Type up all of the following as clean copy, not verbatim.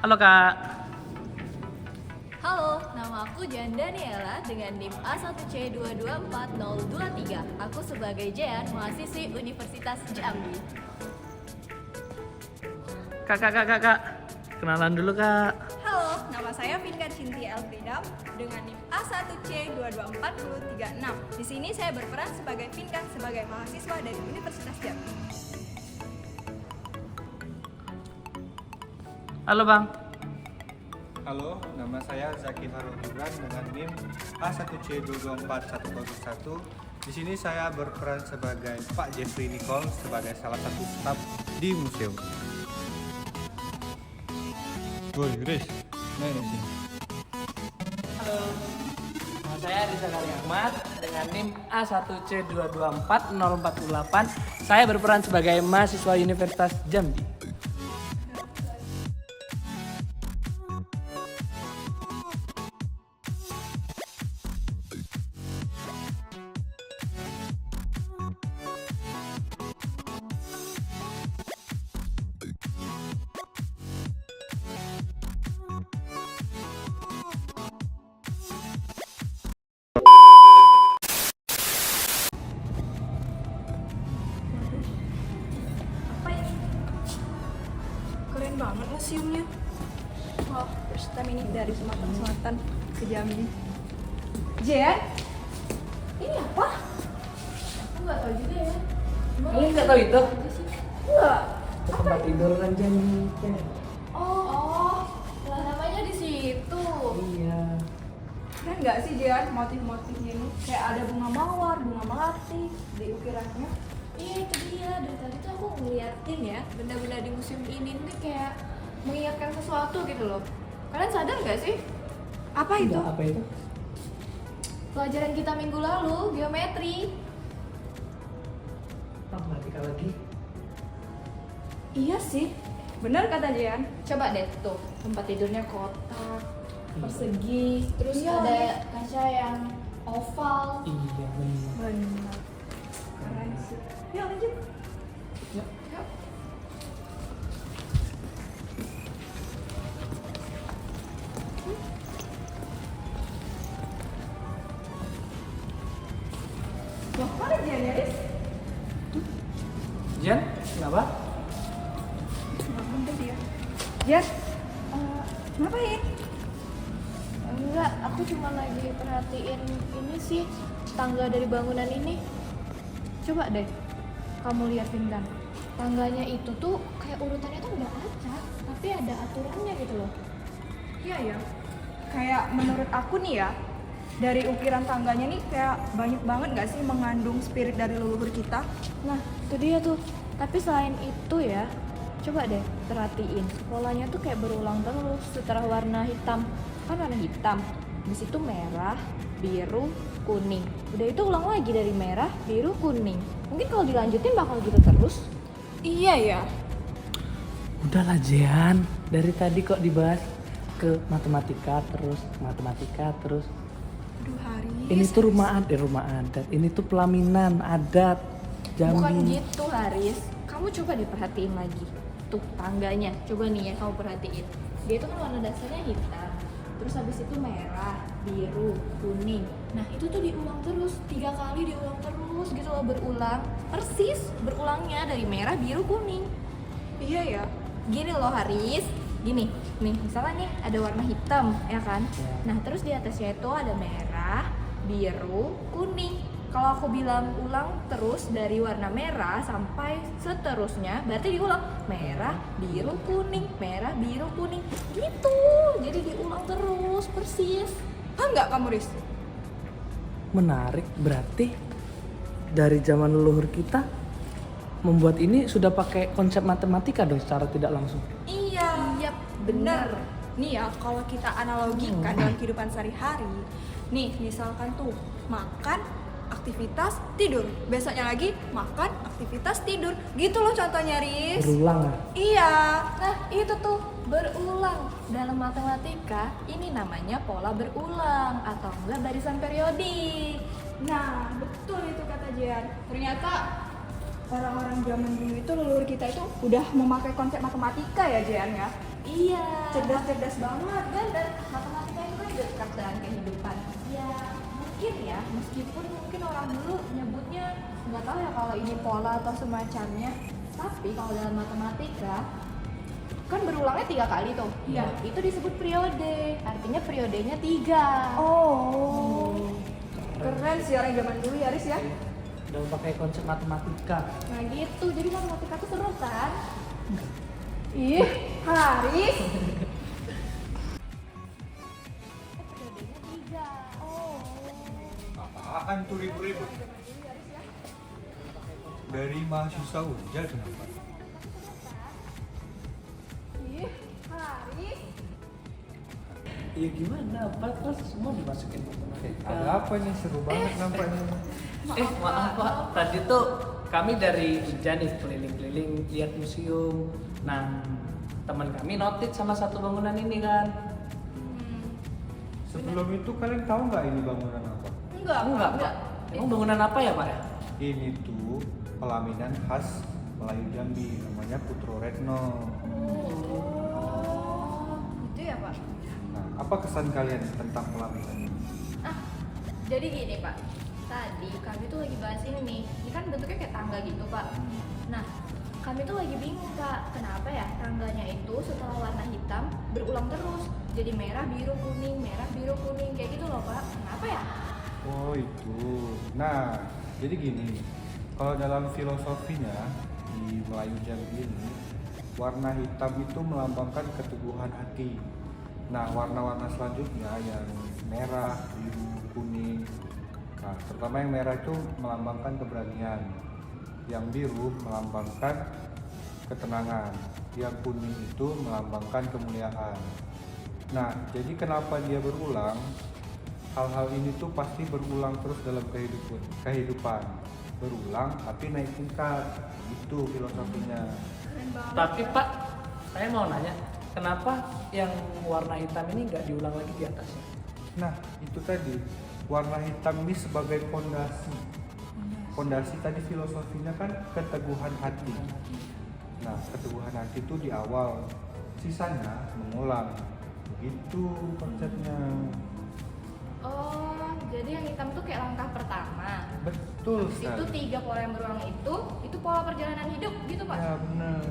Halo Kak. Halo, nama aku Jan Daniela dengan NIM A1C224023. Aku sebagai Jean, mahasiswi Universitas Jambi. Kak. Kenalan dulu Kak. Halo, nama saya Vinka Cinti Elfridam dengan NIM A1C224036. Di sini saya berperan sebagai Vinka sebagai mahasiswa dari Universitas Jambi. Halo Bang. Halo, nama saya Zaki Farul Gibran dengan NIM A1C224101. Di sini saya berperan sebagai Pak Jeffrey Nicole sebagai salah satu staf di museum. Woi, Riz, main di sini. Halo. Nama saya Rizal Ali Ahmad dengan NIM A1C224048. Saya berperan sebagai mahasiswa Universitas Jambi. Apa ini? Keren banget museumnya. Wah, first time ini dari Sumatera Selatan ke Jambi. Jen, ini apa? Aku nggak tahu juga ya. Kamu nggak tahu itu? Enggak. Tempat tidur kan Jambi. Oh, lah namanya di situ. Iya. Keren nggak sih Jen motif-motifnya ini? Kayak ada bunga mawar, bunga melati di ukirannya. Iya itu dia, dari tadi tuh aku ngeliatin ya benda-benda di museum ini nih kayak mengingatkan sesuatu gitu loh. Kalian sadar nggak sih? Apa itu? Apa itu? Pelajaran kita minggu lalu, geometri. Matematika lagi. Iya sih, benar kata Jen. Coba deh tuh, tempat tidurnya kotak, persegi, terus Iya. ada kaca yang oval. Iya benar. Benar. Keren sih. Yuk lanjut. Ya. Yuk. Loh, mana Jen ya, Riz? Jen, kenapa? Bentar dia. Jen, ngapain? Enggak, aku cuma lagi perhatiin ini sih tangga dari bangunan ini. Coba deh, kamu liatin kan. Tangganya itu tuh kayak urutannya tuh udah acak, tapi ada aturannya gitu loh. Iya ya. Kayak menurut aku nih ya, dari ukiran tangganya nih kayak banyak banget gak sih mengandung spirit dari leluhur kita? Nah, itu dia tuh. Tapi selain itu ya, coba deh perhatiin. Polanya tuh kayak berulang terus setelah warna hitam. Kan warna hitam, di situ merah, biru, kuning. Udah itu ulang lagi dari merah, biru, kuning. Mungkin kalau dilanjutin bakal gitu terus. Iya ya. Udahlah Jean, dari tadi kok dibahas ke matematika terus. Aduh Haris. Ini tuh rumah adat. Ini tuh pelaminan adat Jambi. Bukan gitu Haris, kamu coba diperhatiin lagi. Tuh tangganya, coba nih ya kamu perhatiin. Dia itu kan warna dasarnya hitam. Terus habis itu merah, biru, kuning. Nah itu tuh diulang terus, 3 kali diulang terus gitu loh, berulang. Persis berulangnya dari merah, biru, kuning. Iya ya. Gini loh Haris, gini nih misalnya nih ada warna hitam ya kan. Nah terus di atasnya itu ada merah, biru, kuning. Kalau aku bilang ulang terus dari warna merah sampai seterusnya, berarti diulang merah, biru, kuning, merah, biru, kuning gitu. Jadi diulang terus persis. Paham nggak kamu Riz? Menarik, berarti dari zaman leluhur kita membuat ini sudah pakai konsep matematika dong secara tidak langsung. Iya. Yap, Bener. Nih ya, kalau kita analogikan dalam kehidupan sehari-hari, nih misalkan tuh makan, aktivitas, tidur. Besoknya lagi makan, aktivitas, tidur. Gitu loh contohnya, Riz. Berulang ya. Iya. Nah itu tuh berulang. Dalam matematika ini namanya pola berulang atau enggak barisan periodik. Nah, betul itu kata Jan. Ternyata orang-orang zaman dulu itu leluhur kita itu udah memakai konsep matematika ya Jan ya. Iya. Cerdas banget. Bener, matematika itu kan dekat dengan kehidupan. Ya, mungkin ya, meskipun mungkin orang dulu nyebutnya nggak tahu ya kalau ini pola atau semacamnya. Tapi kalau dalam matematika kan berulangnya 3 kali tuh. Iya. Itu disebut periode. Artinya periodenya 3. Oh. Keren sih orang zaman dulu ya, Riz ya. Udah pakai konsep matematika. Nah gitu, jadi matematika tuh seru kan? Ih, Haris. Periodenya 3. Oh. Apaan tuh ribut-ribut? Dari mahasiswa Unja kenapa? Ih, Haris. Ya gimana, Pak? Terus semua dimasukin matematika. Ada apa nih, seru banget nampaknya. Maaf Pak, tadi tuh kami dari Unja nih keliling-keliling lihat museum. Nah, teman kami notit sama satu bangunan ini kan. Sebelum itu kalian tahu nggak ini bangunan apa? Enggak Pak. Emang bangunan apa ya Pak ya? Ini tuh pelaminan khas Melayu Jambi, namanya Putro Retno. Oh, itu ya, Pak. Nah, apa kesan kalian tentang pelaminan ini? Jadi gini Pak, tadi kami tuh lagi bahas ini nih. Ini kan bentuknya kayak tangga gitu Pak. Nah, kami tuh lagi bingung Kak, kenapa ya tangganya itu setelah warna hitam berulang terus. Jadi merah, biru, kuning, merah, biru, kuning, kayak gitu loh Pak. Kenapa ya? Oh itu. Nah, jadi gini, kalau dalam filosofinya di Melayu Jambi ini, warna hitam itu melambangkan keteguhan hati. Nah, warna-warna selanjutnya yang merah, biru, kuning. Nah, terutama yang merah itu melambangkan keberanian. Yang biru melambangkan ketenangan. Yang kuning itu melambangkan kemuliaan. Nah, jadi kenapa dia berulang? Hal-hal ini tuh pasti berulang terus dalam kehidupan. Berulang tapi naik tingkat. Itu filosofinya. Keren banget. Tapi Pak, saya mau nanya, kenapa yang warna hitam ini nggak diulang lagi di atasnya? Nah, itu tadi warna hitam ini sebagai fondasi. Fondasi tadi filosofinya kan keteguhan hati. Nah, keteguhan hati itu di awal, sisanya mengulang. Begitu konsepnya. Oh, jadi yang hitam tuh kayak langkah pertama. Betul Habis itu sekali. 3 pola yang berulang itu pola perjalanan hidup gitu Pak? Ya benar.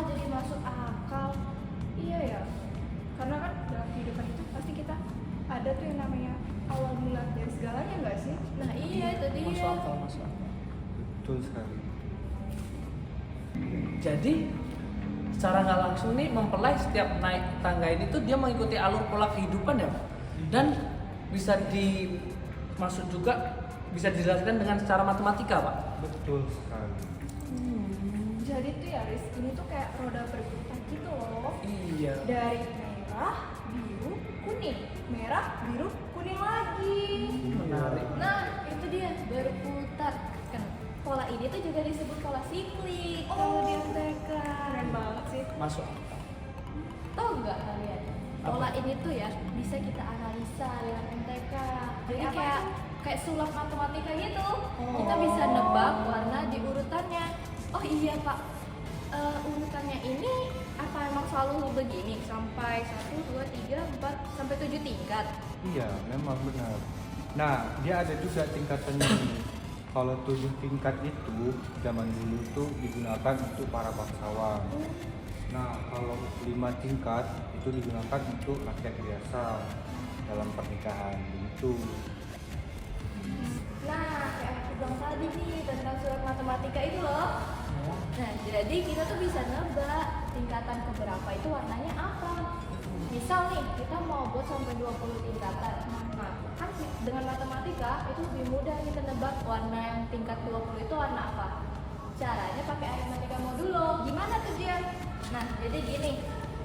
Jadi masuk akal. Iya ya. Karena kan dalam kehidupan itu pasti kita ada tuh yang namanya awal mula dari segalanya nggak sih? Nah iya itu dia. Masuk akal, masuk akal. Betul sekali. Jadi secara nggak langsung nih mempelai setiap naik tangga ini tuh dia mengikuti alur pola kehidupan ya Pak? Dan bisa dimaksud juga bisa dijelaskan dengan secara matematika Pak. Betul sekali. Jadi tuh ya, Riz, ini tuh kayak roda berputar gitu loh. Iya. Dari merah, biru, kuning. Merah, biru, kuning lagi. Menarik. Nah itu dia berputar. Kan pola ini tuh juga disebut pola siklik kalau di MTK. Keren banget sih. Masuk akal. Tahu nggak kalian? Pola ini tuh ya bisa kita analisa dengan MTK. Jadi Apa kayak sulap matematika gitu. Kita bisa nebak warna di urutannya. Oh iya Pak, urutannya ini apa emang selalu begini sampai 1, 2, 3, 4 sampai 7 tingkat? Iya, memang benar. Nah, dia ada juga tingkatannya ini. Kalau 7 tingkat itu zaman dulu tuh digunakan untuk para bangsawan. Nah, kalau 5 tingkat itu digunakan untuk rakyat biasa dalam pernikahan begitu. Nah, kayak aku bilang tadi nih tentang surat matematika itu loh. Nah, jadi kita tuh bisa nebak tingkatan keberapa itu warnanya apa. Misal nih, kita mau buat sampai 20 tingkatan. Nah, kan dengan matematika itu lebih mudah kita nebak warna yang tingkat 20 itu warna apa. Caranya pakai aritmatika modulo. Gimana tuh dia? Nah, jadi gini,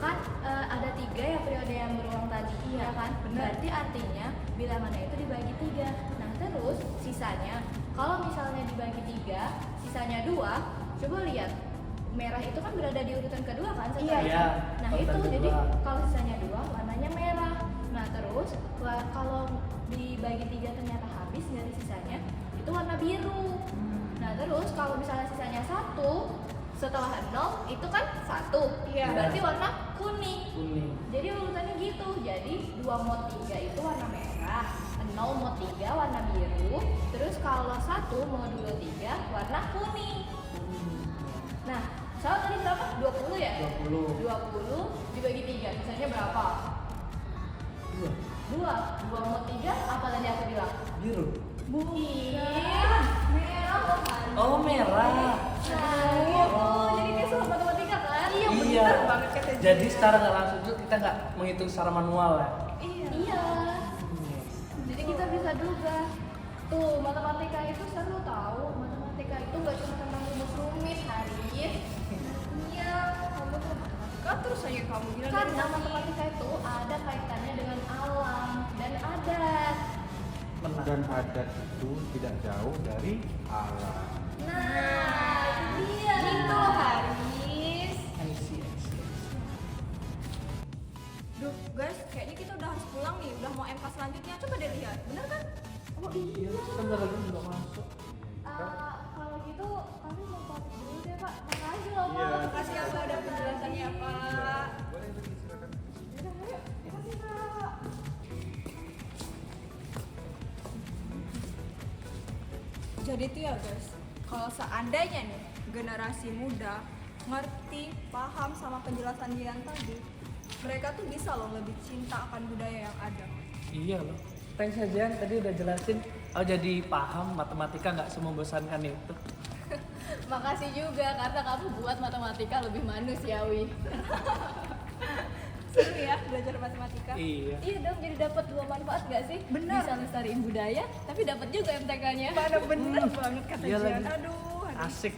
kan ada 3 ya periode yang berulang tadi, ya kan? Berarti artinya bilangannya itu dibagi 3. Nah, terus sisanya, kalau misalnya dibagi 3, sisanya 2, coba lihat. Merah itu kan berada di urutan kedua kan setelah Iya, Nah, urutan itu jadi kedua. kalau sisanya 2 warnanya merah. Nah, terus kalau dibagi 3 ternyata habis dari sisanya, itu warna biru. Nah, terus kalau misalnya sisanya 1, setelah 0 itu kan 1. Iya. Berarti warna kuning. Kuning. Jadi urutannya gitu. Jadi 2 mod 3 itu warna merah, 0 mod 3 warna biru, terus kalau 1 mod 23 warna kuning. Nah, soal tadi berapa? 20 ya? 20. 20 dibagi 3, misalnya berapa? 2 mod 3 apa tadi aku bilang? Biru. Bukan, merah loh kan? Oh, merah. Nah, gitu. Jadi kayak soal matematika kan? Iya, Iya. bener banget kata dia. Jadi secara nggak langsung juga kita nggak menghitung secara manual ya. Iya. Jadi kita bisa duga. Tuh, matematika itu seru tahu. Matematika itu nggak cuma tentang rumus rumit, Haris. Iya, kamu tuh Kan terus aja kamu bilang dari karena tadi. matematika itu ada kaitannya dengan alam dan adat. Benar. Dan adat itu tidak jauh dari alam. Nah, itu dia. Gitu loh Haris. I see. Duh guys, kayaknya kita udah harus pulang nih. Udah mau MK selanjutnya. Coba deh lihat, bener kan? Oh iya. Sebentar lagi juga masuk. Kalau gitu kami mau pamit dulu deh Pak. Makasih loh Pak. Iya. Makasih ya Pak udah penjelasannya Pak. Boleh silakan. Udah, ayo. Makasih Pak. Jadi tuh ya guys, kalau seandainya nih generasi muda ngerti, paham sama penjelasan Jian tadi, mereka tuh bisa loh lebih cinta akan budaya yang ada. Iya loh. Thanks ya Jan, tadi udah jelasin. Oh jadi paham matematika nggak semembosankan itu. Makasih juga karena kamu buat matematika lebih manusiawi. Seru ya belajar matematika. Iya. Iya dong, jadi dapat 2 manfaat gak sih? Benar. Bisa lestariin budaya, tapi dapat juga MTK-nya. Bener banget kata Iya Jian. lagi. Aduh. Asik.